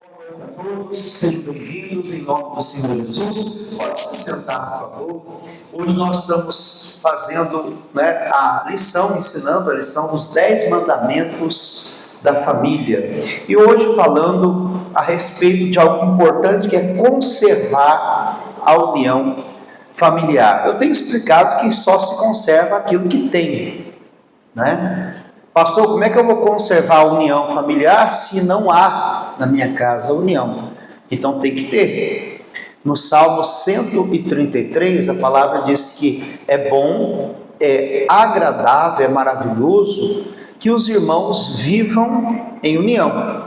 Todos sejam bem-vindos em nome do Senhor Jesus. Pode se sentar, por favor. Hoje nós estamos fazendo a lição, ensinando a lição dos 10 mandamentos da família. E hoje falando a respeito de algo importante, que é conservar a união familiar. Eu tenho explicado que só se conserva aquilo que tem, né? Pastor, como é que eu vou conservar a união familiar se não há na minha casa união? Então tem que ter. No Salmo 133, a palavra diz que é bom, é agradável, é maravilhoso que os irmãos vivam em união.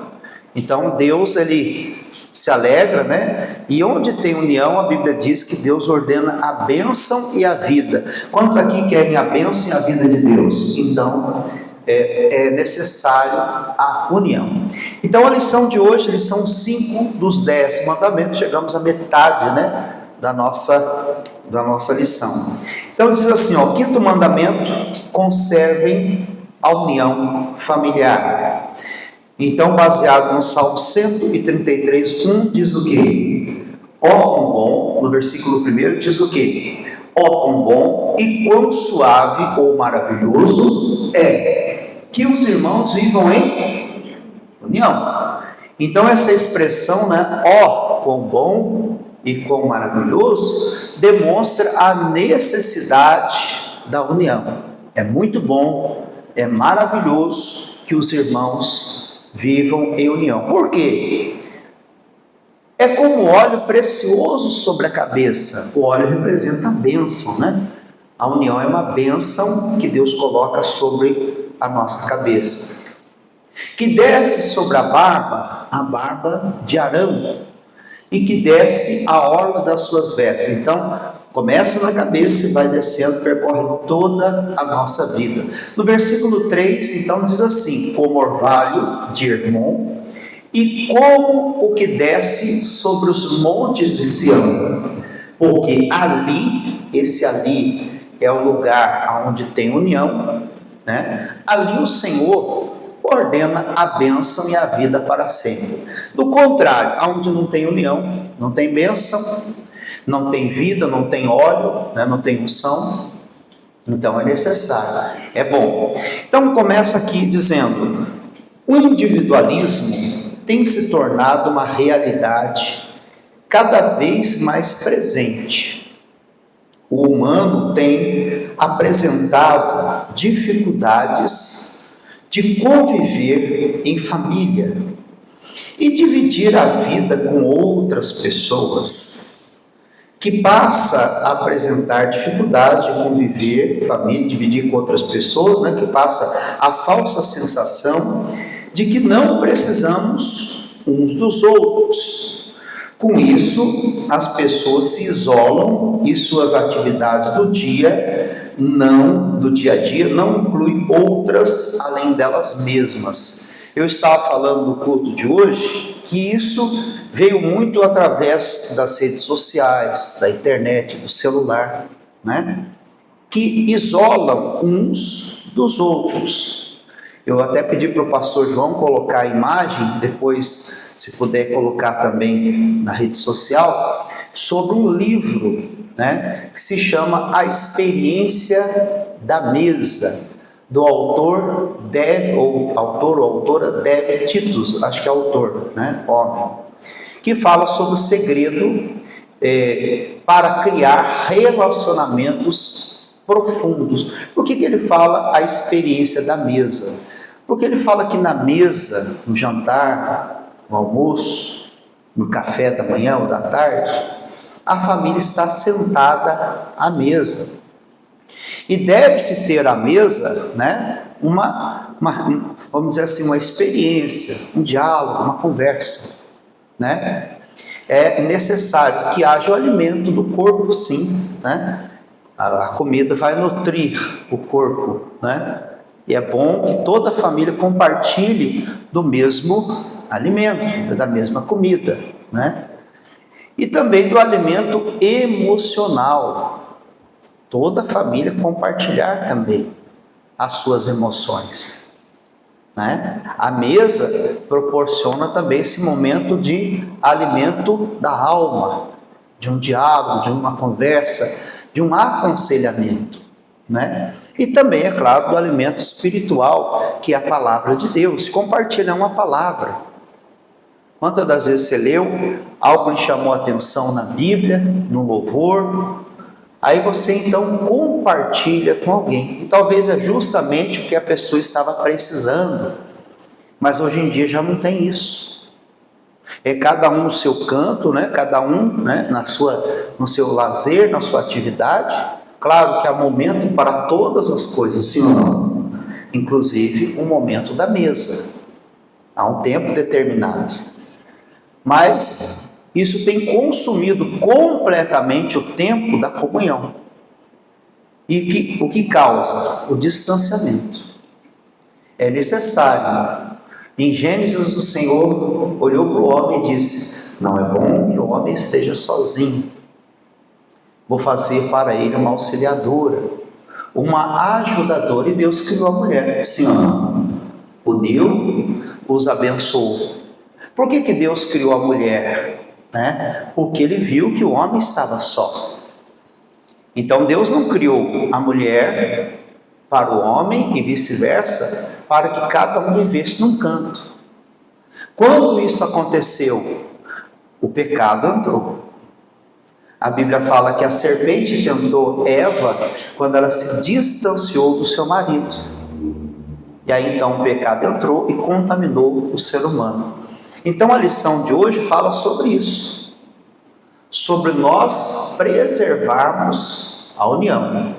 Então Deus, ele se alegra, né? E onde tem união, a Bíblia diz que Deus ordena a bênção e a vida. Quantos aqui querem a bênção e a vida de Deus? Então é necessário a união. Então a lição de hoje, lição 5 dos 10 mandamentos, chegamos à metade, da nossa lição. Então diz assim, quinto mandamento: conservem a união familiar. Então, baseado no Salmo 133, 1, diz o quê? Quão bom, no versículo 1 diz o quê? Quão bom e quão suave ou maravilhoso é que os irmãos vivam em união. Então essa expressão, quão bom e quão maravilhoso, demonstra a necessidade da união. É muito bom, é maravilhoso que os irmãos vivam em união. Por quê? É como óleo precioso sobre a cabeça. O óleo representa a bênção, A união é uma bênção que Deus coloca sobre a nossa cabeça, que desce sobre a barba de Arão, e que desce a orla das suas vestes. Então, começa na cabeça e vai descendo, percorre toda a nossa vida. No versículo 3, então, diz assim: como orvalho de Hermon, e como o que desce sobre os montes de Sião, porque esse ali é o lugar onde tem união, Ali o Senhor ordena a bênção e a vida para sempre. Do contrário, onde não tem união, não tem bênção, não tem vida, não tem óleo, não tem unção, então é necessário, é bom. Então começa aqui dizendo: o individualismo tem se tornado uma realidade cada vez mais presente. O humano tem apresentado dificuldades de conviver em família e dividir a vida com outras pessoas, que passa a apresentar dificuldade de conviver em família, dividir com outras pessoas, que passa a falsa sensação de que não precisamos uns dos outros. Com isso, as pessoas se isolam e suas atividades do dia a dia não incluem outras além delas mesmas. Eu estava falando no culto de hoje que isso veio muito através das redes sociais, da internet, do celular, que isolam uns dos outros. Eu até pedi para o pastor João colocar a imagem, depois, se puder colocar também na rede social, sobre um livro, que se chama A Experiência da Mesa, do autor ou autora Dave Titus, acho que é autor, homem, que fala sobre o segredo para criar relacionamentos profundos. Por que ele fala a experiência da mesa? Porque ele fala que na mesa, no jantar, no almoço, no café da manhã ou da tarde, a família está sentada à mesa. E deve-se ter à mesa, vamos dizer assim, uma experiência, um diálogo, uma conversa, É necessário que haja o alimento do corpo, sim, A comida vai nutrir o corpo, E é bom que toda a família compartilhe do mesmo alimento, da mesma comida, E também do alimento emocional. Toda a família compartilhar também as suas emoções. né? A mesa proporciona também esse momento de alimento da alma, de um diálogo, de uma conversa, de um aconselhamento, né? E também, é claro, do alimento espiritual, que é a palavra de Deus. Compartilhar uma palavra. Quantas das vezes você leu, algo lhe chamou a atenção na Bíblia, no louvor, aí você então compartilha com alguém. E talvez é justamente o que a pessoa estava precisando. Mas hoje em dia já não tem isso. É cada um no seu canto, né? Cada um, né? No seu lazer, na sua atividade. Claro que há momento para todas as coisas, sim ou não? Inclusive o momento da mesa. Há um tempo determinado. Mas isso tem consumido completamente o tempo da comunhão. E o que causa? O distanciamento. É necessário. Em Gênesis, o Senhor olhou para o homem e disse: não é bom que o homem esteja sozinho. Vou fazer para ele uma auxiliadora, uma ajudadora. E Deus criou a mulher. Sim ou não? Uniu, os abençoou. Por que Deus criou a mulher? Né? Porque Ele viu que o homem estava só. Então Deus não criou a mulher para o homem e vice-versa, para que cada um vivesse num canto. Quando isso aconteceu, o pecado entrou. A Bíblia fala que a serpente tentou Eva quando ela se distanciou do seu marido. E aí então o pecado entrou e contaminou o ser humano. Então a lição de hoje fala sobre isso, sobre nós preservarmos a união,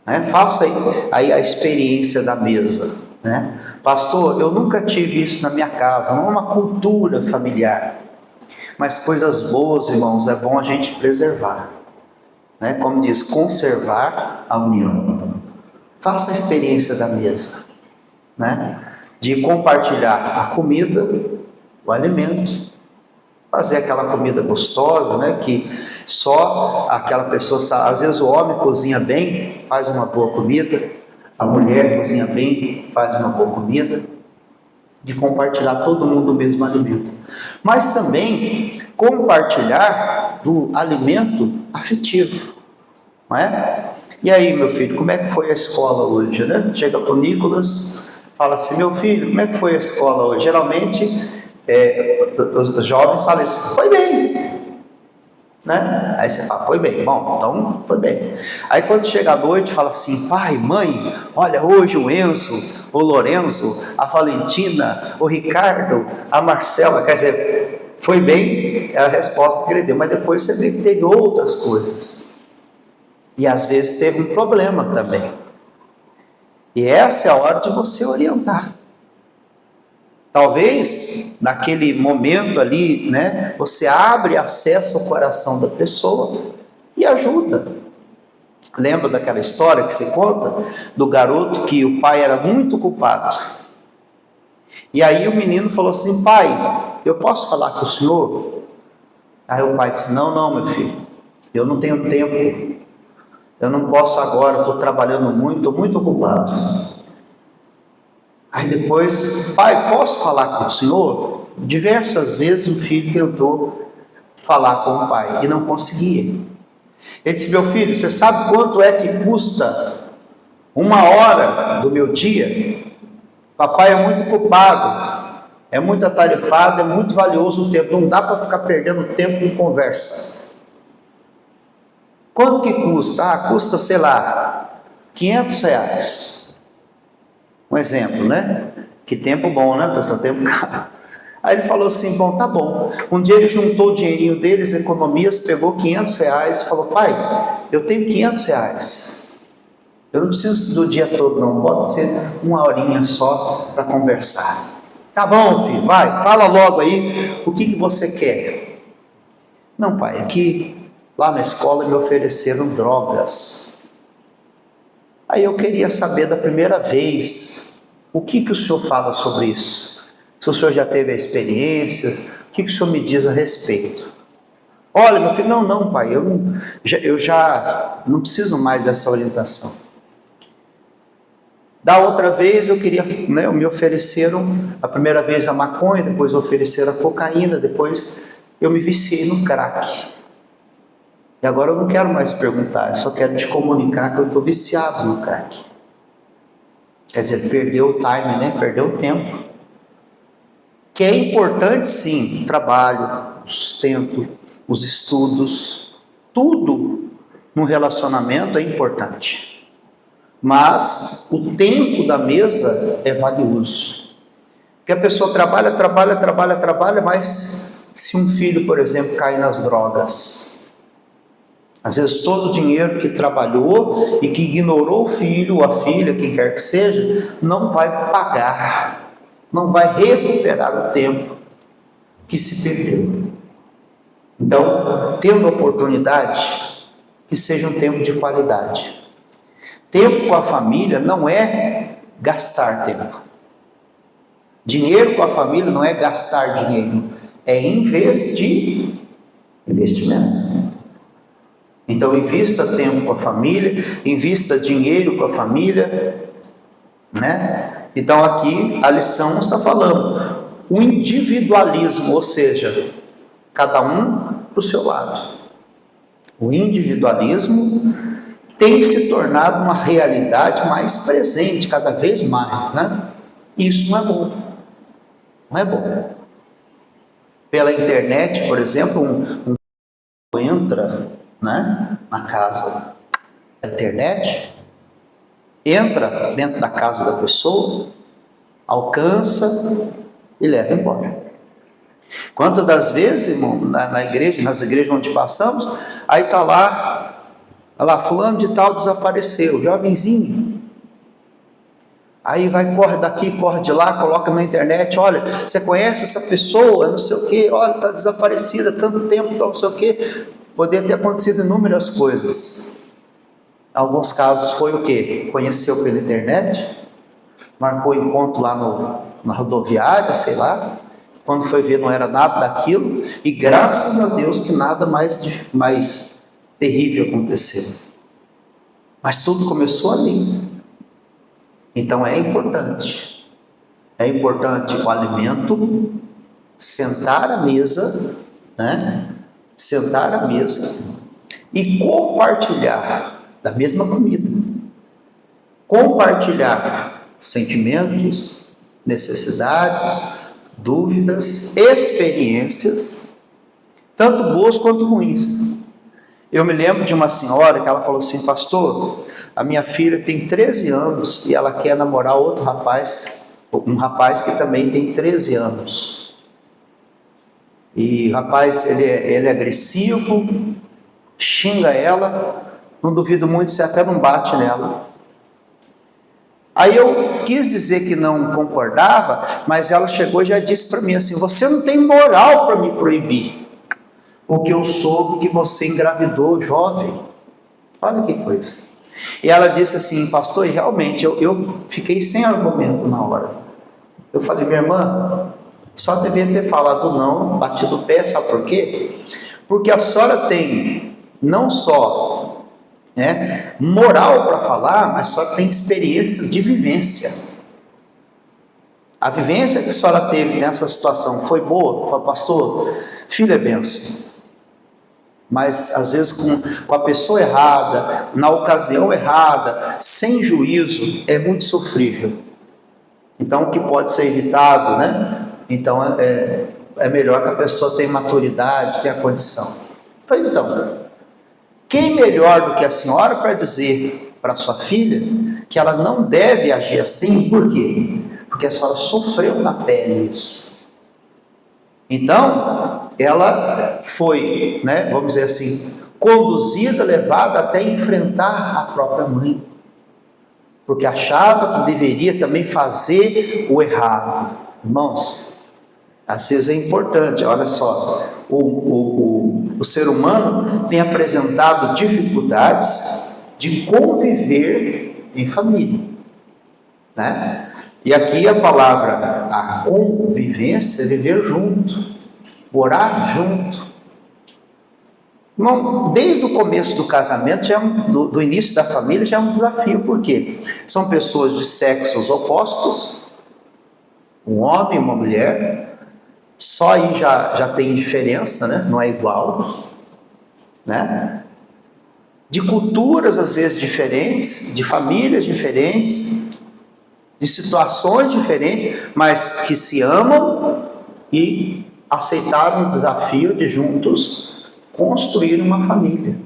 né? Faça aí a experiência da mesa, né? Pastor, eu nunca tive isso na minha casa, não é uma cultura familiar, mas coisas boas, irmãos, é bom a gente preservar, né? Como diz, conservar a união. Faça a experiência da mesa, né? De compartilhar a comida, o alimento, fazer aquela comida gostosa, né? Que só aquela pessoa sabe. Às vezes o homem cozinha bem, faz uma boa comida, a mulher cozinha bem, faz uma boa comida, de compartilhar todo mundo o mesmo alimento. Mas também compartilhar do alimento afetivo, não é? E aí, meu filho, como é que foi a escola hoje, né? Chega para o Nicolas, fala assim: meu filho, como é que foi a escola hoje? Geralmente, os jovens falam isso: foi bem, né? Aí você fala: foi bem, bom, então foi bem. Aí quando chega a noite, fala assim: pai, mãe, olha, hoje o Enzo, o Lorenzo, a Valentina, o Ricardo, a Marcela, quer dizer, foi bem, é a resposta que ele deu. Mas depois você vê que teve outras coisas. E às vezes teve um problema também. E essa é a hora de você orientar. Talvez, naquele momento ali, né, você abre acesso ao coração da pessoa e ajuda. Lembra daquela história que se conta? Do garoto que o pai era muito culpado. E aí o menino falou assim: pai, eu posso falar com o senhor? Aí o pai disse: não, meu filho, eu não tenho tempo. Eu não posso agora, estou trabalhando muito, estou muito ocupado. Aí depois: pai, posso falar com o senhor? Diversas vezes o filho tentou falar com o pai e não conseguia. Ele disse: meu filho, você sabe quanto é que custa 1 hora do meu dia? Papai é muito ocupado, é muito atarefado, é muito valioso o tempo, não dá para ficar perdendo tempo em conversa. Quanto que custa? Custa, sei lá, R$500. Um exemplo, né? Que tempo bom, né, pessoal? Tempo caro. Aí ele falou assim: bom, tá bom. Um dia ele juntou o dinheirinho deles, economias, pegou R$500 e falou: pai, eu tenho R$500. Eu não preciso do dia todo, não. Pode ser 1 horinha só para conversar. Tá bom, filho, vai, fala logo aí o que você quer. Não, pai, aqui lá na escola me ofereceram drogas. Aí eu queria saber da primeira vez, o que o senhor fala sobre isso? Se o senhor já teve a experiência, o que o senhor me diz a respeito? Olha, meu filho, não, pai, eu já não preciso mais dessa orientação. Da outra vez eu queria, né, me ofereceram a primeira vez a maconha, depois ofereceram a cocaína, depois eu me viciei no crack. E agora eu não quero mais perguntar, eu só quero te comunicar que eu estou viciado no crack. Quer dizer, perdeu o time, né? Perdeu o tempo. Que é importante sim, o trabalho, o sustento, os estudos, tudo no relacionamento é importante. Mas o tempo da mesa é valioso. Porque a pessoa trabalha, mas se um filho, por exemplo, cai nas drogas, às vezes todo o dinheiro que trabalhou e que ignorou o filho ou a filha, quem quer que seja, não vai pagar, não vai recuperar o tempo que se perdeu. Então, tendo oportunidade, que seja um tempo de qualidade. Tempo com a família não é gastar tempo. Dinheiro com a família não é gastar dinheiro, é investimento. Então, invista tempo com a família, invista dinheiro com a família, né? Então, aqui a lição está falando o individualismo, ou seja, cada um para o seu lado. O individualismo tem se tornado uma realidade mais presente, cada vez mais, né? Isso não é bom. Não é bom. Pela internet, por exemplo, um entra, né, na casa da internet, entra dentro da casa da pessoa, alcança e leva embora. Quantas das vezes, irmão, na igreja, nas igrejas onde passamos, aí está lá, fulano de tal desapareceu, jovenzinho. Aí corre daqui, corre de lá, coloca na internet, olha, você conhece essa pessoa, não sei o quê, olha, está desaparecida há tanto tempo, não sei o quê. Poderia ter acontecido inúmeras coisas. Em alguns casos foi o quê? Conheceu pela internet, marcou encontro lá na rodoviária, sei lá, quando foi ver não era nada daquilo, e graças a Deus que nada mais terrível aconteceu. Mas tudo começou ali. Então é importante o alimento, sentar à mesa, né? Sentar à mesa e compartilhar da mesma comida. Compartilhar sentimentos, necessidades, dúvidas, experiências, tanto boas quanto ruins. Eu me lembro de uma senhora que ela falou assim: pastor, a minha filha tem 13 anos e ela quer namorar outro rapaz, um rapaz que também tem 13 anos. E o rapaz, ele é agressivo, xinga ela, não duvido muito se até não bate nela. Aí eu quis dizer que não concordava, mas ela chegou e já disse para mim assim: você não tem moral para me proibir, porque eu soube que você engravidou jovem. Olha que coisa. E ela disse assim: pastor, e realmente eu fiquei sem argumento na hora. Eu falei: minha irmã, só devia ter falado não, batido o pé, sabe por quê? Porque a senhora tem não só moral para falar, mas só tem experiências de vivência. A vivência que a senhora teve nessa situação foi boa? Falei: pastor, filho é bênção. Mas às vezes com a pessoa errada, na ocasião errada, sem juízo, é muito sofrível. Então o que pode ser evitado, né? Então é melhor que a pessoa tenha maturidade, tenha condição. Então, quem melhor do que a senhora para dizer para sua filha que ela não deve agir assim? Por quê? Porque a senhora sofreu na pele isso. Então, ela foi, vamos dizer assim, conduzida, levada até enfrentar a própria mãe, porque achava que deveria também fazer o errado. Irmãos, às vezes é importante, olha só, o ser humano tem apresentado dificuldades de conviver em família, né? E aqui a palavra, a convivência, é viver junto, orar junto. Irmão, desde o começo do casamento, do início da família, já é um desafio. Por quê? São pessoas de sexos opostos, um homem e uma mulher, só aí já tem diferença, né? Não é igual, né? De culturas às vezes diferentes, de famílias diferentes, de situações diferentes, mas que se amam e aceitaram o desafio de juntos construir uma família.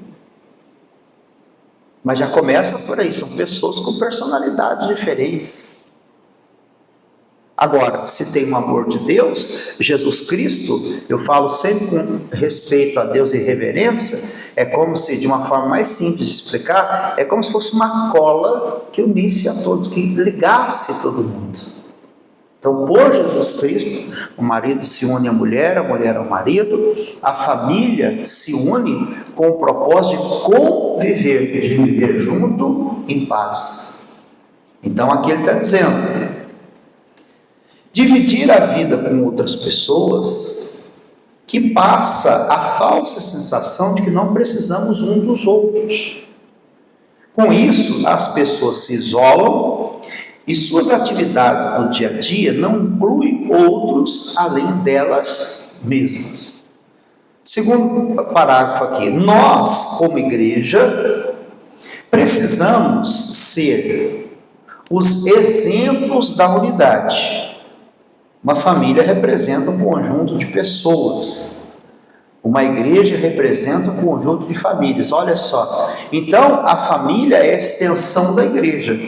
Mas já começa por aí, são pessoas com personalidades diferentes. Agora, se tem o amor de Deus, Jesus Cristo, eu falo sempre com respeito a Deus e reverência, é como se, de uma forma mais simples de explicar, é como se fosse uma cola que unisse a todos, que ligasse todo mundo. Então, por Jesus Cristo, o marido se une à mulher, a mulher ao marido, a família se une com o propósito de conviver, de viver junto em paz. Então, aqui ele está dizendo: dividir a vida com outras pessoas, que passa a falsa sensação de que não precisamos um dos outros. Com isso, as pessoas se isolam e suas atividades do dia a dia não incluem outros além delas mesmas. Segundo parágrafo aqui, nós, como igreja, precisamos ser os exemplos da unidade. Uma família representa um conjunto de pessoas. Uma igreja representa um conjunto de famílias. Olha só. Então, a família é a extensão da igreja.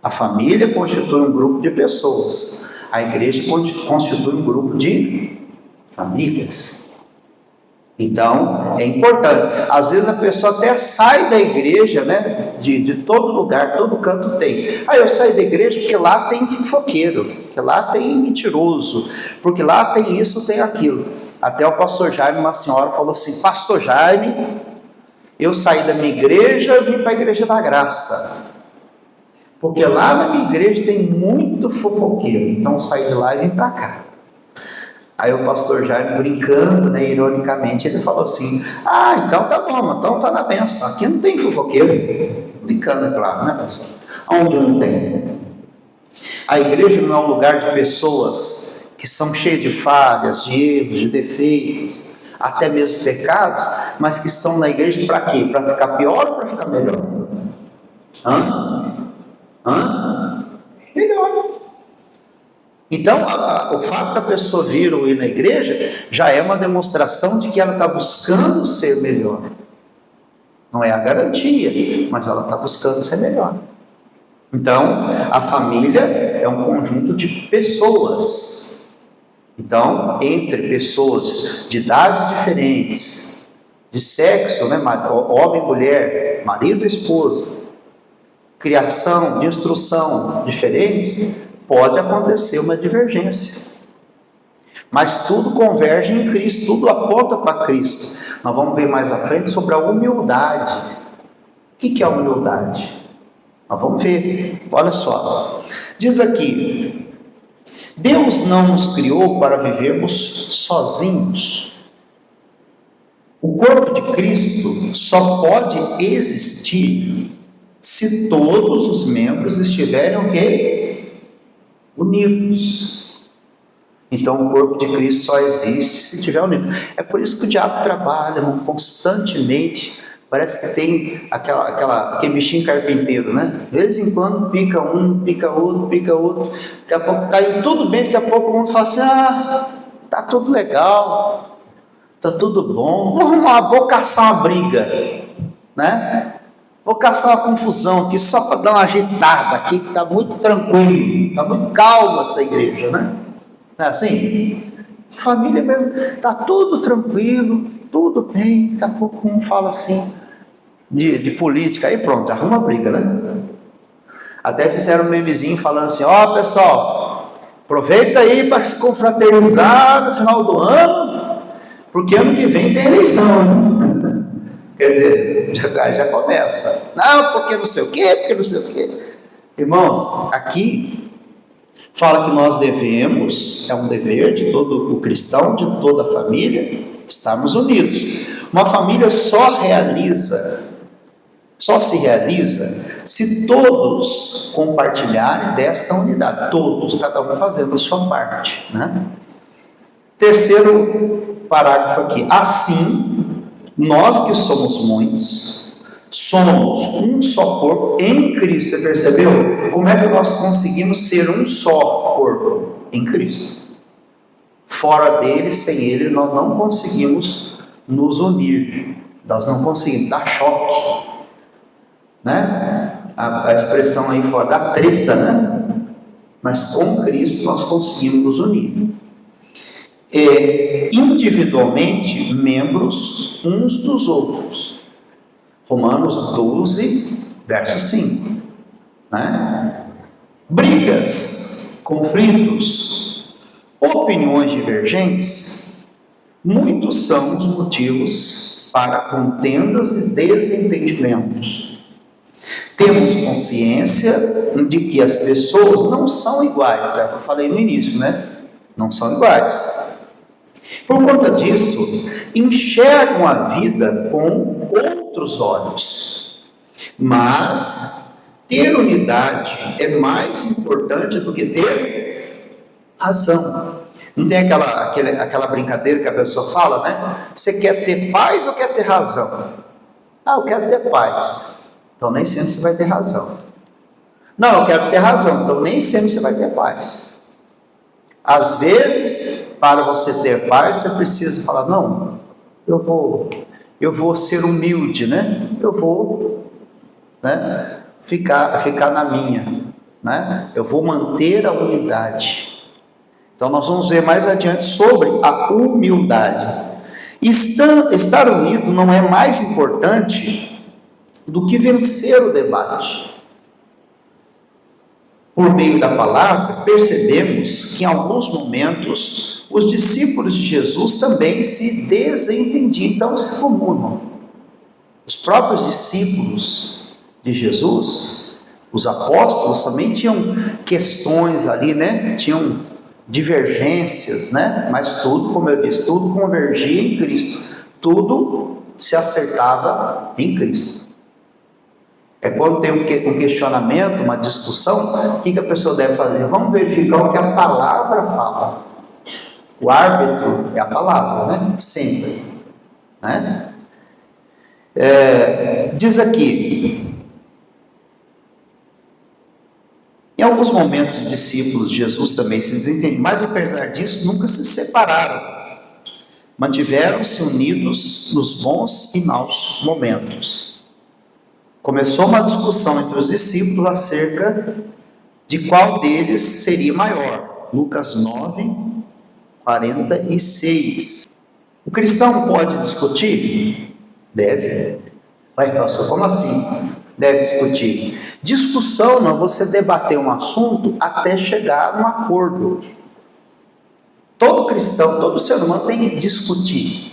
A família constitui um grupo de pessoas. A igreja constitui um grupo de famílias. Então, é importante. Às vezes a pessoa até sai da igreja, né? De todo lugar, todo canto tem. Eu saio da igreja porque lá tem fofoqueiro, porque lá tem mentiroso, porque lá tem isso, tem aquilo. Até o pastor Jaime, uma senhora, falou assim: pastor Jaime, eu saí da minha igreja e vim para a igreja da graça. Porque lá na minha igreja tem muito fofoqueiro, então eu saí de lá e vim para cá. Aí o pastor Jaime, brincando, né, ironicamente, ele falou assim: então tá bom, então tá na benção, aqui não tem fofoqueiro. Brincando, é claro, né, pessoal? Onde não tem? A igreja não é um lugar de pessoas que são cheias de falhas, de erros, de defeitos, até mesmo pecados, mas que estão na igreja para quê? Para ficar pior ou para ficar melhor? Melhor. Então, o fato da pessoa vir ou ir na igreja já é uma demonstração de que ela está buscando ser melhor. Não é a garantia, mas ela está buscando ser melhor. Então, a família é um conjunto de pessoas. Então, entre pessoas de idades diferentes, de sexo, né, homem e mulher, marido e esposa, criação, de instrução diferentes, pode acontecer uma divergência. Mas tudo converge em Cristo, tudo aponta para Cristo. Nós vamos ver mais à frente sobre a humildade. O que é a humildade? Nós vamos ver, olha só. Diz aqui: Deus não nos criou para vivermos sozinhos. O corpo de Cristo só pode existir se todos os membros estiverem o quê? Unidos. Então o corpo de Cristo só existe se estiver unido. É por isso que o diabo trabalha constantemente. Parece que tem aquele bichinho carpinteiro, né? De vez em quando pica um, pica outro. Daqui a pouco está indo tudo bem, daqui a pouco um fala assim: tá tudo legal, tá tudo bom, vou caçar uma briga, né? Vou caçar uma confusão aqui só para dar uma agitada aqui, que está muito tranquilo, está muito calma essa igreja, né? Não é assim? Família mesmo, está tudo tranquilo, tudo bem, daqui a pouco um fala assim de política, aí pronto, arruma briga, né? Até fizeram um memezinho falando assim: pessoal, aproveita aí para se confraternizar no final do ano, porque ano que vem tem eleição, né? Quer dizer, já começa. Não, porque não sei o quê, porque não sei o quê. Irmãos, aqui Fala que nós devemos, é um dever de todo o cristão, de toda a família, estarmos unidos. Uma família só se realiza se todos compartilharem desta unidade, todos, cada um fazendo a sua parte, né? Terceiro parágrafo aqui. Assim, nós que somos muitos, somos um só corpo em Cristo. Você percebeu? Como é que nós conseguimos ser um só corpo? Em Cristo. Fora dele, sem ele, nós não conseguimos nos unir. Nós não conseguimos, dá choque, né? A expressão aí fora da treta, né? Mas com Cristo nós conseguimos nos unir. Individualmente, membros uns dos outros. Romanos 12, verso 5. Né? Brigas, conflitos, opiniões divergentes, muitos são os motivos para contendas e desentendimentos. Temos consciência de que as pessoas não são iguais, é o que eu falei no início, né? Não são iguais. Por conta disso, enxergam a vida com outros olhos. Mas ter unidade é mais importante do que ter razão. Não tem aquela brincadeira que a pessoa fala, né? Você quer ter paz ou quer ter razão? Ah, eu quero ter paz. Então nem sempre você vai ter razão. Não, eu quero ter razão. Então nem sempre você vai ter paz. Às vezes, para você ter paz, você precisa falar, não, eu vou ser humilde, né? Eu vou, né, ficar na minha, né? Eu vou manter a unidade. Então nós vamos ver mais adiante sobre a humildade. Estar unido não é mais importante do que vencer o debate. Por meio da palavra, percebemos que em alguns momentos os discípulos de Jesus também se desentendiam, então se comunam. Os próprios discípulos de Jesus, os apóstolos, também tinham questões ali, né? Tinham divergências, né? Mas tudo, como eu disse, tudo convergia em Cristo. Tudo se acertava em Cristo. É quando tem um questionamento, uma discussão, o que a pessoa deve fazer? Vamos verificar o que a palavra fala. O árbitro é a palavra, né? Sempre. Né? Diz aqui, em alguns momentos os discípulos de Jesus também se desentenderam, mas apesar disso nunca se separaram. Mantiveram-se unidos nos bons e maus momentos. Começou uma discussão entre os discípulos acerca de qual deles seria maior. Lucas 9, 46. O cristão pode discutir? Deve. Vai, pastor, como assim? Deve discutir. Discussão não é você debater um assunto até chegar a um acordo. Todo cristão, todo ser humano tem que discutir,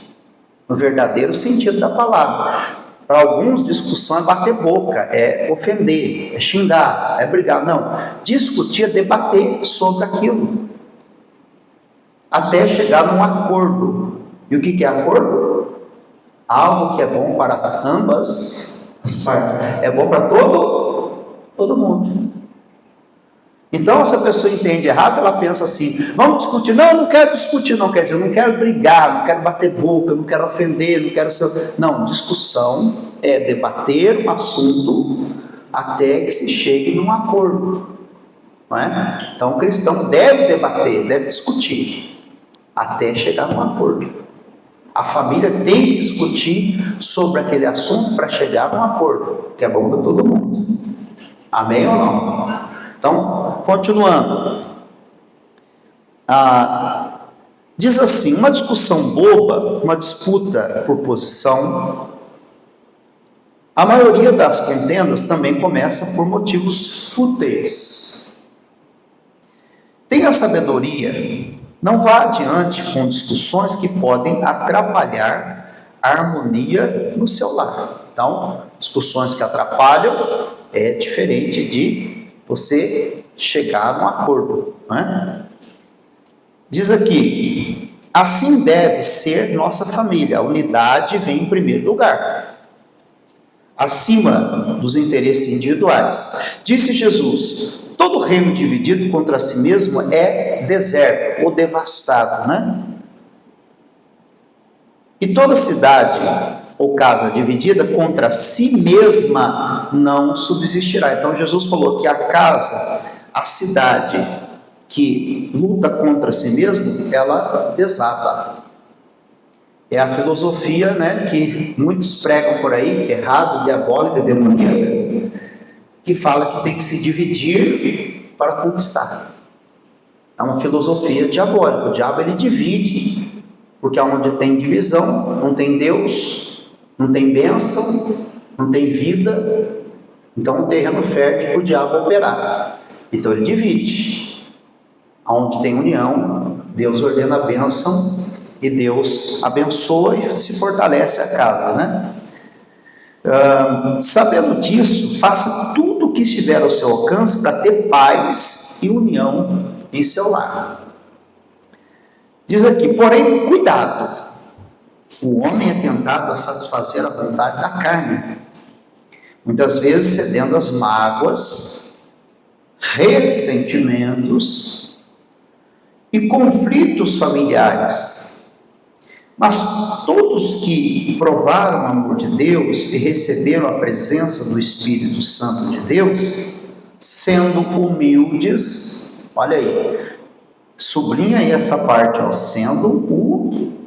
no verdadeiro sentido da palavra. Para alguns, discussão é bater boca, é ofender, é xingar, é brigar. Não, discutir é debater sobre aquilo, até chegar num acordo. E o que é acordo? Algo que é bom para ambas as partes. É bom para todo mundo. Então, se a pessoa entende errado, ela pensa assim, vamos discutir. Não, não quero discutir, não quer dizer, não quero brigar, não quero bater boca, não quero ofender, não quero ser... Não, discussão é debater um assunto até que se chegue num acordo. Não é? Então, o cristão deve debater, deve discutir, até chegar num acordo. A família tem que discutir sobre aquele assunto para chegar num acordo, que é bom para todo mundo. Amém ou não? Então, continuando, diz assim, uma discussão boba, uma disputa por posição, a maioria das contendas também começa por motivos fúteis. Tenha sabedoria, não vá adiante com discussões que podem atrapalhar a harmonia no seu lar. Então, discussões que atrapalham é diferente de você chegar a um acordo, né? Diz aqui, assim deve ser nossa família, a unidade vem em primeiro lugar, acima dos interesses individuais. Disse Jesus, todo reino dividido contra si mesmo é deserto ou devastado, né? E toda cidade ou casa dividida contra si mesma não subsistirá. Então Jesus falou que a casa, a cidade que luta contra si mesmo, ela desaba. É a filosofia, né, que muitos pregam por aí, errado, diabólica, demoníaca, que fala que tem que se dividir para conquistar. É uma filosofia diabólica. O diabo, ele divide, porque onde tem divisão, não tem Deus, não tem bênção, não tem vida. Então é um terreno fértil para o diabo operar. Então ele divide. Onde tem união, Deus ordena a bênção e Deus abençoa e se fortalece a casa, né? Sabendo disso, faça tudo o que estiver ao seu alcance para ter paz e união em seu lar. Diz aqui, porém, cuidado, o homem é tentado a satisfazer a vontade da carne, muitas vezes cedendo às mágoas, ressentimentos e conflitos familiares. Mas todos que provaram o amor de Deus e receberam a presença do Espírito Santo de Deus, sendo humildes, olha aí, sublinha aí essa parte, ó, sendo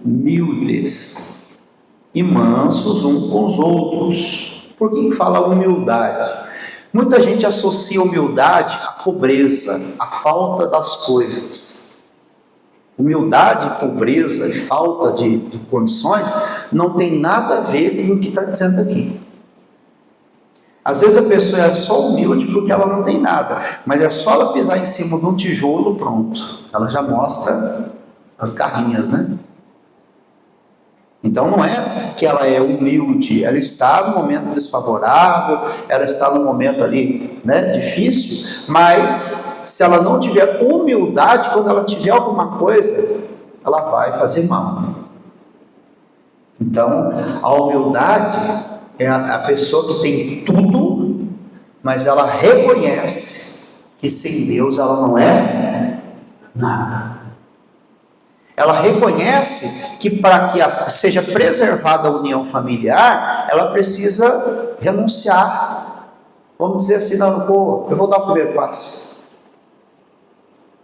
humildes e mansos uns com os outros. Por que fala humildade? Muita gente associa humildade à pobreza, à falta das coisas. Humildade, pobreza e falta de condições não tem nada a ver com o que está dizendo aqui. Às vezes a pessoa é só humilde porque ela não tem nada, mas é só ela pisar em cima de um tijolo, pronto, ela já mostra as garrinhas, né? Então não é que ela é humilde, ela está no momento desfavorável, ela está no momento ali, né, difícil, mas se ela não tiver humildade, quando ela tiver alguma coisa, ela vai fazer mal. Então a humildade é a pessoa que tem tudo, mas ela reconhece que sem Deus ela não é nada. Ela reconhece que para que seja preservada a união familiar, ela precisa renunciar. Vamos dizer assim, não, eu vou dar o primeiro passo.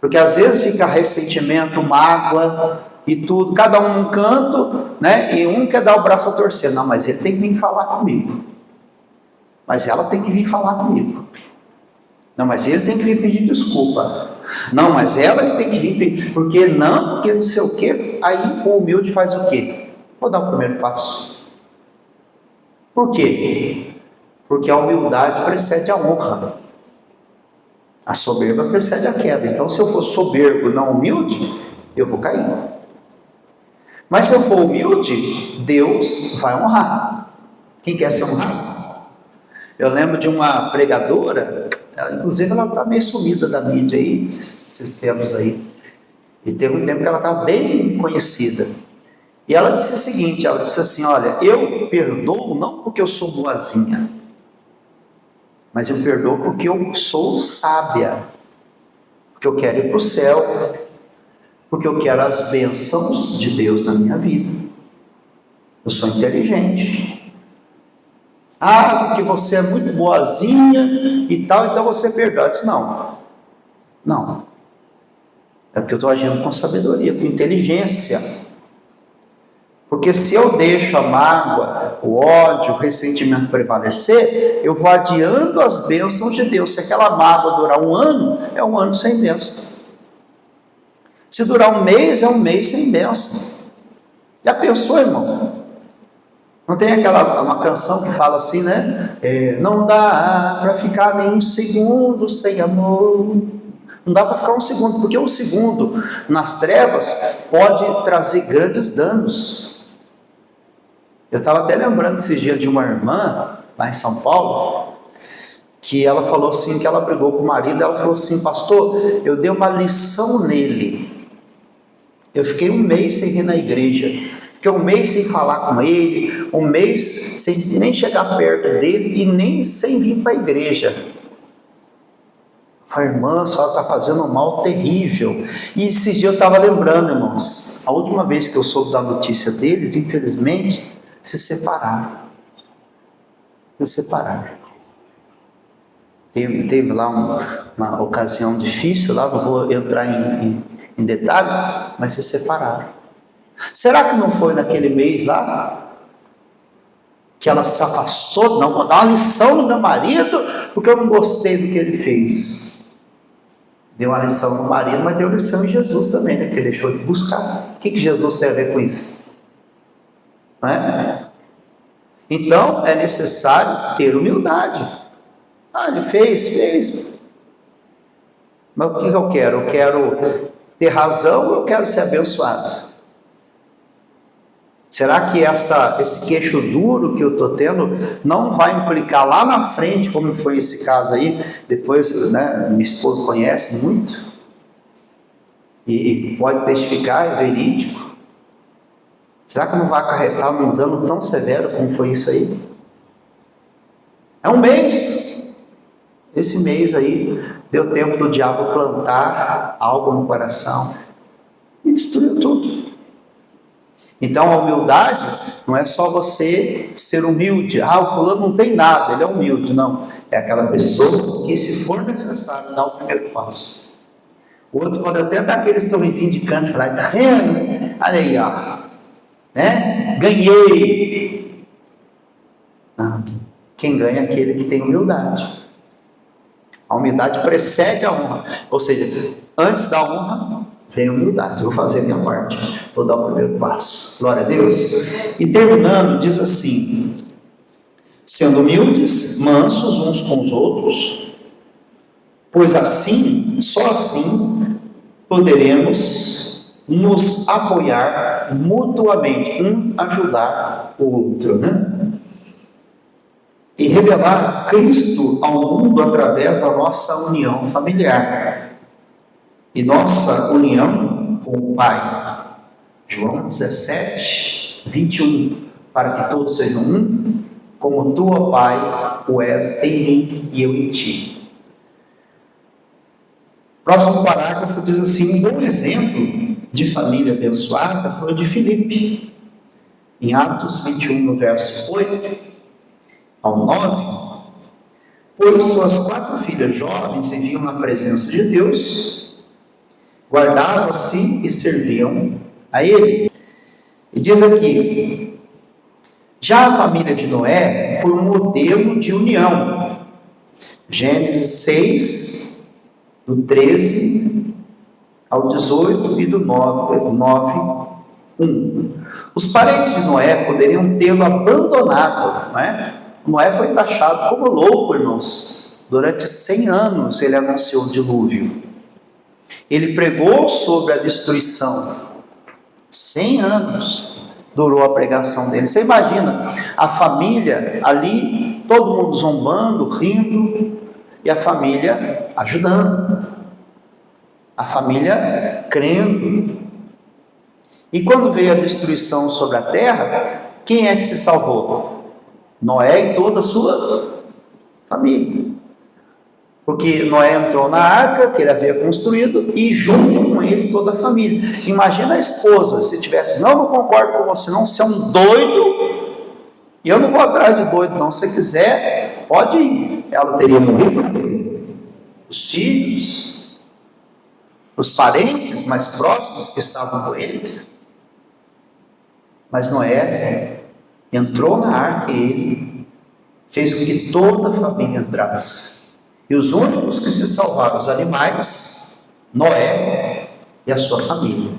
Porque às vezes fica ressentimento, mágoa e tudo, cada um num canto, né? E um quer dar o braço a torcer. Não, mas ele tem que vir falar comigo. Mas ela tem que vir falar comigo. Não, mas ele tem que vir pedir desculpa. Não, mas ela que tem que vir pedir. Porque não sei o quê. Aí o humilde faz o quê? Vou dar o primeiro passo. Por quê? Porque a humildade precede a honra. A soberba precede a queda. Então, se eu for soberbo, não humilde, eu vou cair. Mas se eu for humilde, Deus vai honrar. Quem quer ser honrado? Eu lembro de uma pregadora, inclusive ela está meio sumida da mídia aí, esses tempos aí. E teve um tempo que ela estava bem conhecida. E ela disse o seguinte, ela disse assim, olha, eu perdoo não porque eu sou boazinha, mas eu perdoo porque eu sou sábia, porque eu quero ir para o céu, porque eu quero as bênçãos de Deus na minha vida. Eu sou inteligente. Ah, porque você é muito boazinha e tal, então você perdoa. Eu disse, não. É porque eu estou agindo com sabedoria, com inteligência. Porque se eu deixo a mágoa, o ódio, o ressentimento prevalecer, eu vou adiando as bênçãos de Deus. Se aquela mágoa durar um ano, é um ano sem bênção. Se durar um mês, é um mês sem bênção. Já pensou, irmão? Não tem uma canção que fala assim, né? Não dá para ficar nem um segundo sem amor. Não dá para ficar um segundo, porque um segundo nas trevas pode trazer grandes danos. Eu estava até lembrando esses dias de uma irmã lá em São Paulo, que ela falou assim, que ela brigou com o marido, ela falou assim: pastor, eu dei uma lição nele. Eu fiquei um mês sem ir na igreja, fiquei um mês sem falar com ele, um mês sem nem chegar perto dele e nem sem vir para a igreja. Eu falei: irmã, a senhora está fazendo um mal terrível. E esses dias eu estava lembrando, irmãos, a última vez que eu soube da notícia deles, infelizmente, se separaram. Se separaram. Teve lá uma ocasião difícil, lá não vou entrar em detalhes, mas se separaram. Será que não foi naquele mês lá que ela se afastou? Não, vou dar uma lição no meu marido porque eu não gostei do que ele fez. Deu uma lição no marido, mas deu lição em Jesus também, né? Porque deixou de buscar. O que Jesus tem a ver com isso? Não é? Então é necessário ter humildade. Ele fez. Mas o que eu quero? Eu quero ter razão ou eu quero ser abençoado? Será que esse queixo duro que eu estou tendo não vai implicar lá na frente, como foi esse caso aí? Depois, né, minha esposa conhece muito e pode testificar, é verídico. Será que não vai acarretar num dano tão severo como foi isso aí? É um mês. Esse mês aí deu tempo do diabo plantar algo no coração e destruiu tudo. Então a humildade não é só você ser humilde. O fulano não tem nada, ele é humilde. Não, é aquela pessoa que, se for necessário, dá o primeiro passo. O outro pode até dar aquele sorrisinho de canto e falar: tá vendo? Olha aí, ó, né? Ganhei. Quem ganha é aquele que tem humildade. A humildade precede a honra. Ou seja, antes da honra vem a humildade. Vou fazer a minha parte, vou dar o primeiro passo. Glória a Deus. E terminando, diz assim: sendo humildes, mansos uns com os outros, pois assim, só assim, poderemos nos apoiar mutuamente, um ajudar o outro, né? E revelar Cristo ao mundo através da nossa união familiar e nossa união com o Pai. João 17, 21. Para que todos sejam um, como tu, ó Pai, o és em mim e eu em ti. Próximo parágrafo diz assim: um bom exemplo de família abençoada foi o de Filipe. Em Atos 21, no verso 8 ao 9, pois suas 4 filhas jovens viviam na presença de Deus, guardavam-se e serviam a Ele. E diz aqui: já a família de Noé foi um modelo de união. Gênesis 6, do 13 ao 18 e do 9, 1. Os parentes de Noé poderiam tê-lo abandonado, não é? Noé foi taxado como louco, irmãos. Durante 100 anos ele anunciou o dilúvio. Ele pregou sobre a destruição. 100 anos durou a pregação dele. Você imagina a família ali, todo mundo zombando, rindo, e a família ajudando, a família crendo. E quando veio a destruição sobre a terra, quem é que se salvou? Noé e toda a sua família. Porque Noé entrou na arca que ele havia construído e junto com ele toda a família. Imagina a esposa, se tivesse: não concordo com você não, você é um doido, e eu não vou atrás de doido não, se quiser, pode ir. Ela teria morrido. Os filhos, os parentes mais próximos que estavam com eles. Mas Noé entrou na arca e ele fez com que toda a família entrasse. E os únicos que se salvaram, os animais, Noé e a sua família.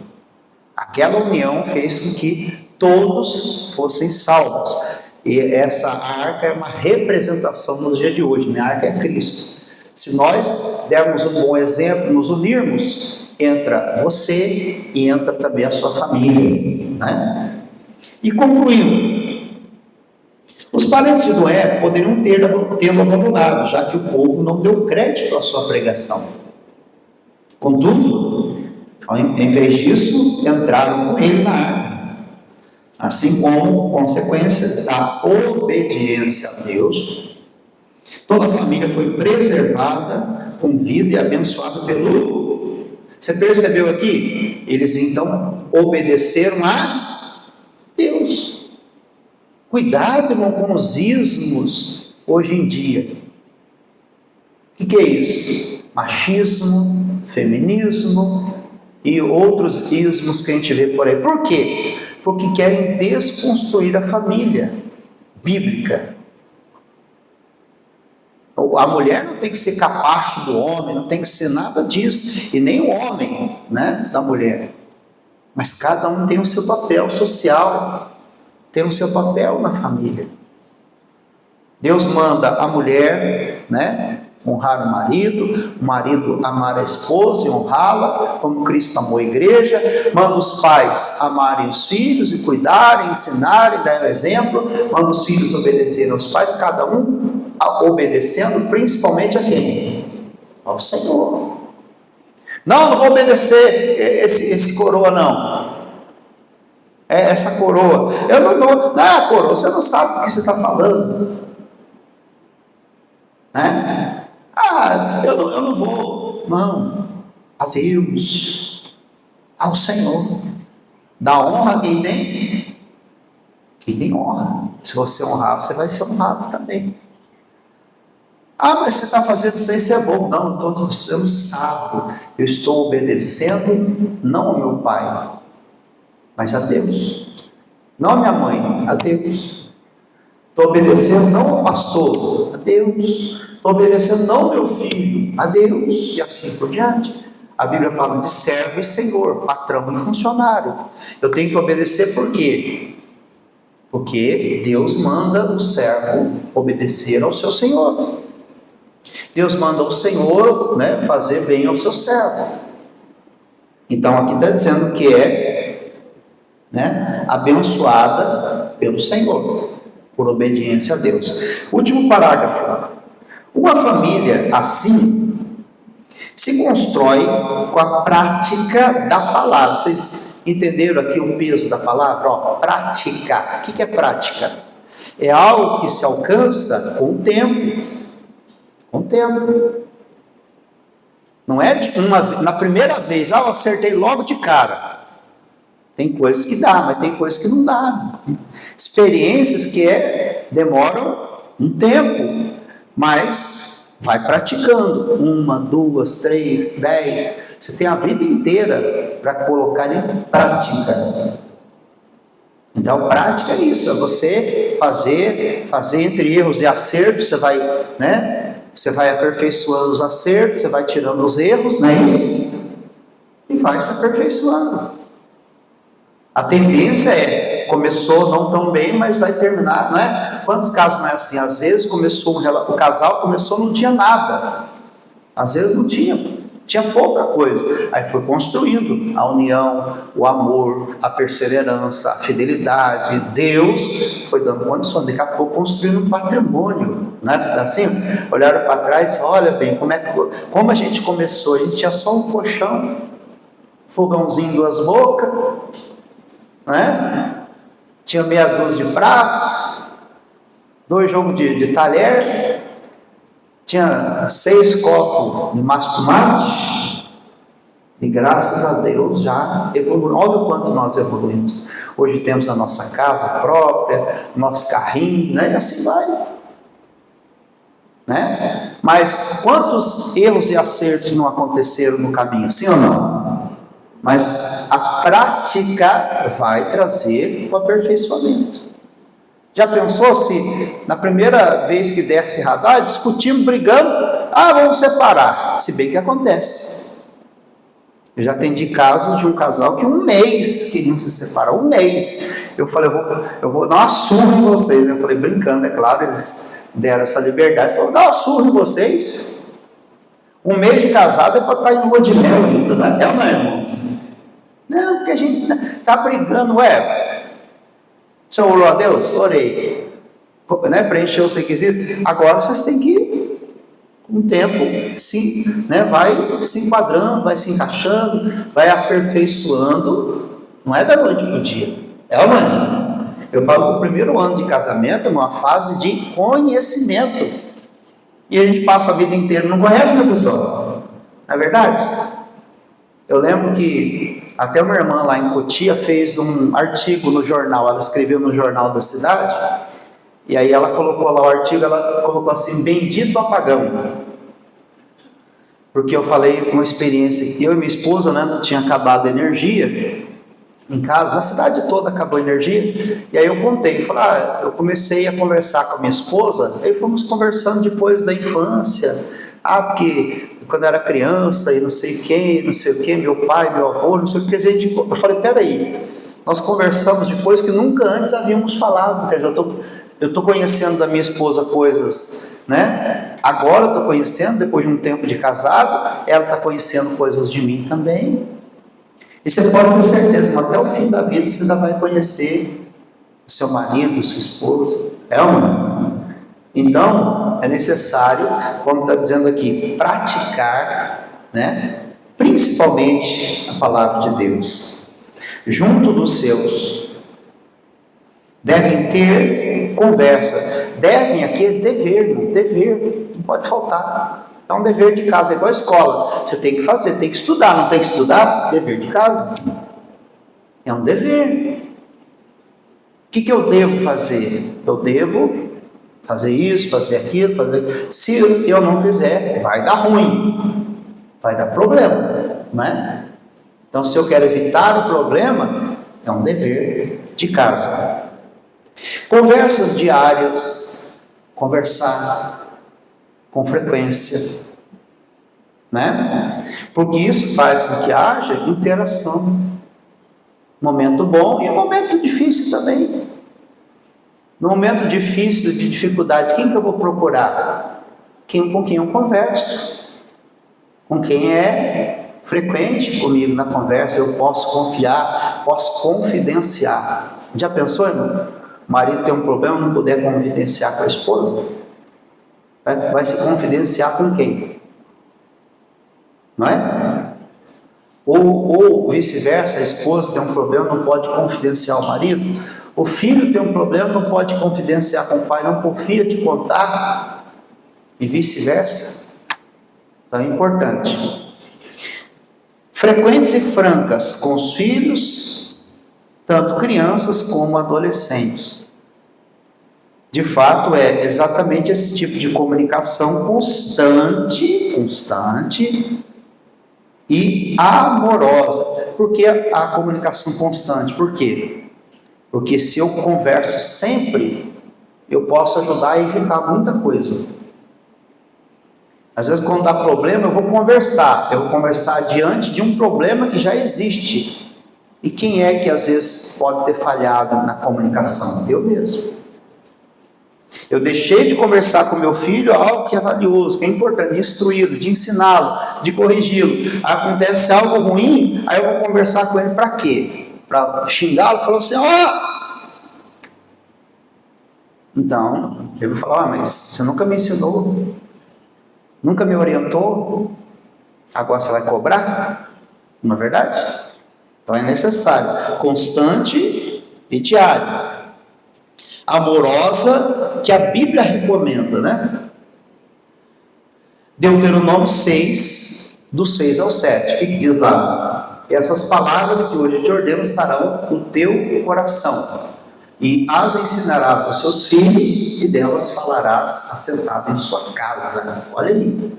Aquela união fez com que todos fossem salvos. E essa arca é uma representação nos dias de hoje, né? A arca é Cristo. Se nós dermos um bom exemplo, nos unirmos, entra você e entra também a sua família, né? E concluindo, o Os parentes de Noé poderiam tê-lo abandonado, já que o povo não deu crédito à sua pregação. Contudo, em vez disso, entraram com ele na arca. Assim como consequência da obediência a Deus, toda a família foi preservada com vida e abençoada pelo... Você percebeu aqui? Eles então obedeceram a Deus. Cuidado com os ismos hoje em dia. O que é isso? Machismo, feminismo e outros ismos que a gente vê por aí. Por quê? Porque querem desconstruir a família bíblica. A mulher não tem que ser capacho do homem, não tem que ser nada disso, e nem o homem, né, da mulher. Mas cada um tem o seu papel social, tem o seu papel na família. Deus manda a mulher, né, honrar o marido amar a esposa e honrá-la, como Cristo amou a igreja. Manda os pais amarem os filhos e cuidarem, ensinarem, dar o exemplo. Manda os filhos obedecerem aos pais, cada um obedecendo principalmente a quem? Ao Senhor. Não vou obedecer esse coroa não. Essa coroa. Eu não dou. Ah, coroa, você não sabe o que você está falando. Né? Ah, eu não vou. Não. A Deus. Ao Senhor. Dá honra a quem tem? Quem tem honra. Se você honrar, você vai ser honrado também. Ah, mas você está fazendo isso aí, isso é bom. Não, eu não sabe. Eu estou obedecendo não ao meu pai, mas a Deus. Não a minha mãe, a Deus. Estou obedecendo não ao pastor, a Deus. Estou obedecendo não ao meu filho, a Deus. E assim por diante. A Bíblia fala de servo e senhor, patrão e funcionário. Eu tenho que obedecer por quê? Porque Deus manda o servo obedecer ao seu senhor. Deus manda o Senhor, né, fazer bem ao seu servo. Então aqui está dizendo que é, né, abençoada pelo Senhor, por obediência a Deus. Último parágrafo. Uma família assim se constrói com a prática da palavra. Vocês entenderam aqui o peso da palavra? Ó, prática. O que é prática? É algo que se alcança com o tempo. Com o tempo. Não é na primeira vez, eu acertei logo de cara. Tem coisas que dá, mas tem coisas que não dá. Experiências que demoram um tempo, mas vai praticando. 1, 2, 3, 10. Você tem a vida inteira para colocar em prática. Então, prática é isso, é você fazer entre erros e acertos, você vai, né? Você vai aperfeiçoando os acertos, você vai tirando os erros, né? E vai se aperfeiçoando. A tendência começou não tão bem, mas vai terminar, não é? Quantos casos não é assim? Às vezes o casal começou, não tinha nada. Às vezes não tinha pouca coisa. Aí foi construindo a união, o amor, a perseverança, a fidelidade. Deus foi dando condições. Daqui a pouco construindo um patrimônio, né? Assim, olharam para trás e olha bem, como a gente começou. A gente tinha só um colchão, fogãozinho 2 bocas, né? Tinha meia dúzia de pratos, 2 jogos de talher, tinha 6 copos de massa de tomate, e graças a Deus já evoluiu. Olha o quanto nós evoluímos. Hoje temos a nossa casa própria, nosso carrinho, né? E assim vai, né? Mas quantos erros e acertos não aconteceram no caminho, sim ou não? Mas a prática vai trazer o aperfeiçoamento. Já pensou se na primeira vez que desse errado, discutimos, brigamos, vamos separar? Se bem que acontece. Eu já atendi casos de um casal que 1 mês queriam se separar, 1 mês. Eu falei, eu vou dar uma surra em vocês. Eu falei, brincando, é claro, eles deram essa liberdade. Eu falei, dar uma surra em vocês. 1 mês de casado é para estar em lua de mel ainda, não é, irmãos? Não, porque a gente está brigando, Você orou a Deus? Orei. né, preencher os requisitos. Agora vocês têm que, com o tempo, sim, né, vai se enquadrando, vai se encaixando, vai aperfeiçoando. Não é da noite para o dia, é amanhã. Eu falo que o primeiro ano de casamento é uma fase de conhecimento. E a gente passa a vida inteira não conhece a pessoa. Não é verdade? Eu lembro que até uma irmã lá em Cotia fez um artigo no jornal, ela escreveu no jornal da cidade, e aí ela colocou lá o artigo, ela colocou assim: bendito apagão. Porque eu falei uma experiência que eu e minha esposa, né, tinha acabado a energia em casa, na cidade toda acabou a energia, e aí eu contei, falei, eu comecei a conversar com a minha esposa, aí fomos conversando depois da infância, porque quando eu era criança, e não sei quem, não sei o que, meu pai, meu avô, não sei o que, eu falei, peraí, nós conversamos depois que nunca antes havíamos falado, quer dizer, eu estou conhecendo da minha esposa coisas, né, agora eu estou conhecendo, depois de um tempo de casado, ela está conhecendo coisas de mim também. E você pode ter certeza, mas até o fim da vida você ainda vai conhecer o seu marido, sua esposa. É ou não? Então, é necessário, como está dizendo aqui, praticar, né, principalmente a palavra de Deus, junto dos seus. Devem ter conversa. Devem aqui é dever, não pode faltar. É um dever de casa, é igual a escola. Você tem que fazer, tem que estudar, não tem que estudar? Dever de casa. É um dever. O que eu devo fazer? Eu devo fazer isso, fazer aquilo, fazer... Se eu não fizer, vai dar ruim. Vai dar problema, não é? Então, se eu quero evitar o problema, é um dever de casa. Conversas diárias, conversar com frequência, né? Porque isso faz com que haja interação, momento bom e momento difícil também. No momento difícil, de dificuldade, quem que eu vou procurar? Com quem eu converso, com quem é frequente comigo na conversa, eu posso confiar, posso confidenciar. Já pensou, irmão? O marido tem um problema, não puder confidenciar com a esposa? Vai se confidenciar com quem? Não é? Ou vice-versa, a esposa tem um problema, não pode confidenciar o marido. O filho tem um problema, não pode confidenciar com o pai, não confia de contar. E vice-versa. Então é importante. Frequentes e francas com os filhos, tanto crianças como adolescentes. De fato, é exatamente esse tipo de comunicação constante e amorosa. Por que a comunicação constante? Por quê? Porque se eu converso sempre, eu posso ajudar a evitar muita coisa. Às vezes, quando dá problema, eu vou conversar diante de um problema que já existe. E quem é que às vezes pode ter falhado na comunicação? Eu mesmo. Eu deixei de conversar com meu filho algo que é valioso, que é importante, de instruí-lo, de ensiná-lo, de corrigi-lo. Acontece algo ruim, aí eu vou conversar com ele para quê? Para xingá-lo? Falou assim, Então, eu vou falar, mas você nunca me ensinou, nunca me orientou, agora você vai cobrar? Não é verdade? Então é necessário, constante e diário. Amorosa, que a Bíblia recomenda, né? Deuteronômio 6, do 6 ao 7. O que diz lá? Essas palavras que hoje te ordeno estarão no teu coração, e as ensinarás aos seus filhos, e delas falarás assentado em sua casa. Olha aí.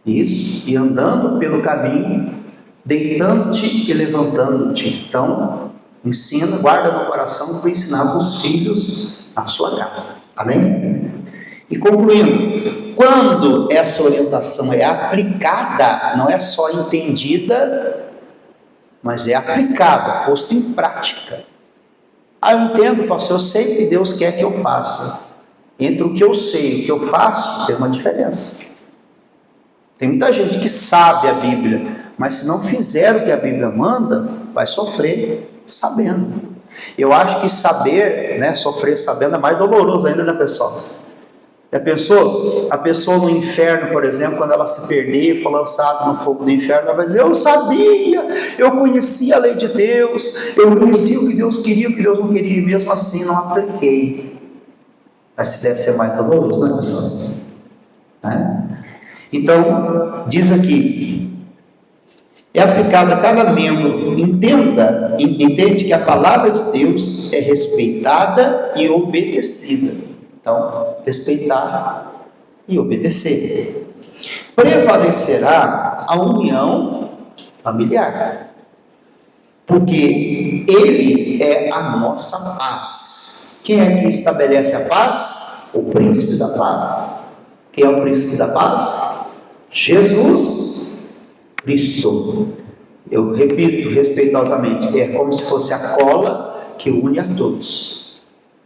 Isso. E andando pelo caminho, deitando-te e levantando-te. Então, ensina, guarda no coração para ensinar os filhos na sua casa. Amém? E concluindo, quando essa orientação é aplicada, não é só entendida, mas é aplicada, posto em prática. Eu entendo, pastor, eu sei que Deus quer que eu faça. Entre o que eu sei e o que eu faço, tem uma diferença. Tem muita gente que sabe a Bíblia, mas se não fizer o que a Bíblia manda, vai sofrer sabendo. Eu acho que saber, né, sofrer sabendo é mais doloroso ainda, né, pessoal? Já pensou? A pessoa no inferno, por exemplo, quando ela se perder e for lançada no fogo do inferno, ela vai dizer: eu sabia, eu conhecia a lei de Deus, eu conhecia o que Deus queria, o que Deus não queria, e mesmo assim não apliquei. Mas deve ser mais doloroso, né, pessoal? Então, diz aqui: é aplicada a cada membro. Entende que a palavra de Deus é respeitada e obedecida. Então, respeitar e obedecer. Prevalecerá a união familiar, porque ele é a nossa paz. Quem é que estabelece a paz? O príncipe da paz. Quem é o príncipe da paz? Jesus Cristo. Eu repito respeitosamente, é como se fosse a cola que une a todos,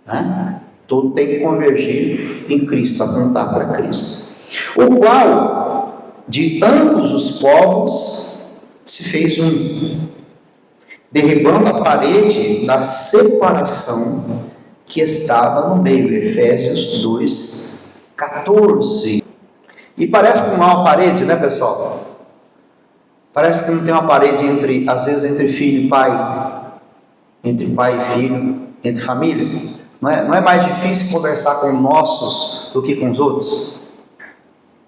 né? Tudo tem que convergir em Cristo, apontar para Cristo, o qual de ambos os povos se fez um, derribando a parede da separação que estava no meio. Efésios 2:14. E parece que não há uma parede, né, pessoal? Parece que não tem uma parede às vezes entre filho e pai, entre pai e filho, entre família. Não é mais difícil conversar com nossos do que com os outros?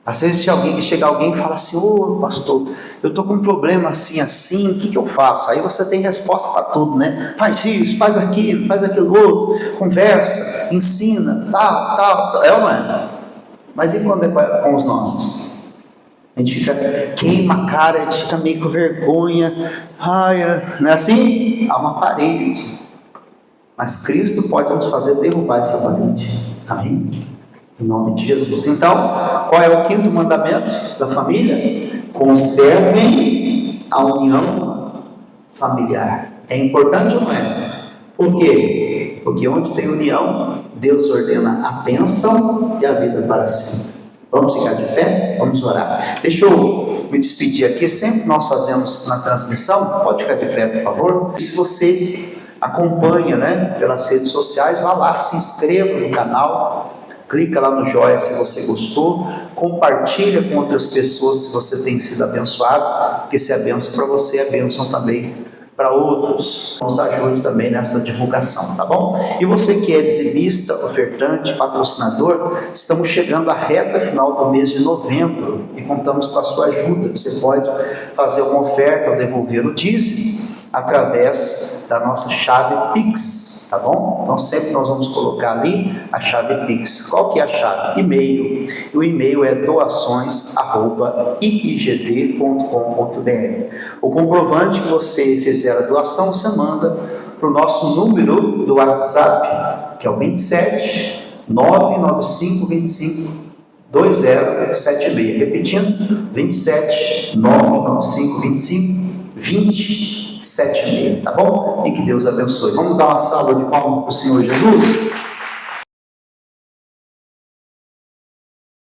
Às vezes chega alguém e fala assim: ô pastor, eu estou com um problema assim, o que eu faço? Aí você tem resposta para tudo, né? Faz isso, faz aquilo outro, conversa, ensina, tal, é ou não é? Mas e quando é com os nossos? A gente queima a cara, a gente fica meio com vergonha, não é assim? Há uma parede. Mas Cristo pode nos fazer derrubar essa parede. Amém? Em nome de Jesus. Então, qual é o quinto mandamento da família? Conservem a união familiar. É importante ou não é? Por quê? Porque onde tem união, Deus ordena a bênção e a vida para sempre. Vamos ficar de pé? Vamos orar. Deixa eu me despedir aqui. Sempre nós fazemos na transmissão, pode ficar de pé, por favor. Se você acompanha, né, pelas redes sociais, vá lá, se inscreva no canal, clica lá no joia se você gostou, compartilha com outras pessoas se você tem sido abençoado, porque se é bênção para você, é bênção também para outros. Nos ajude também nessa divulgação, tá bom? E você que é dizimista, ofertante, patrocinador, estamos chegando à reta final do mês de novembro e contamos com a sua ajuda. Você pode fazer uma oferta ou devolver o dízimo através da nossa chave Pix, tá bom? Então sempre nós vamos colocar ali a chave Pix. Qual que é a chave? E-mail. E o e-mail é doações@ipgd.com.br. O comprovante que você fizer a doação, você manda para o nosso número do WhatsApp, que é o 27 995 25 2076. Repetindo, 27 995 25 2076, tá bom? E que Deus abençoe. Vamos dar uma salva de palmas para o Senhor Jesus?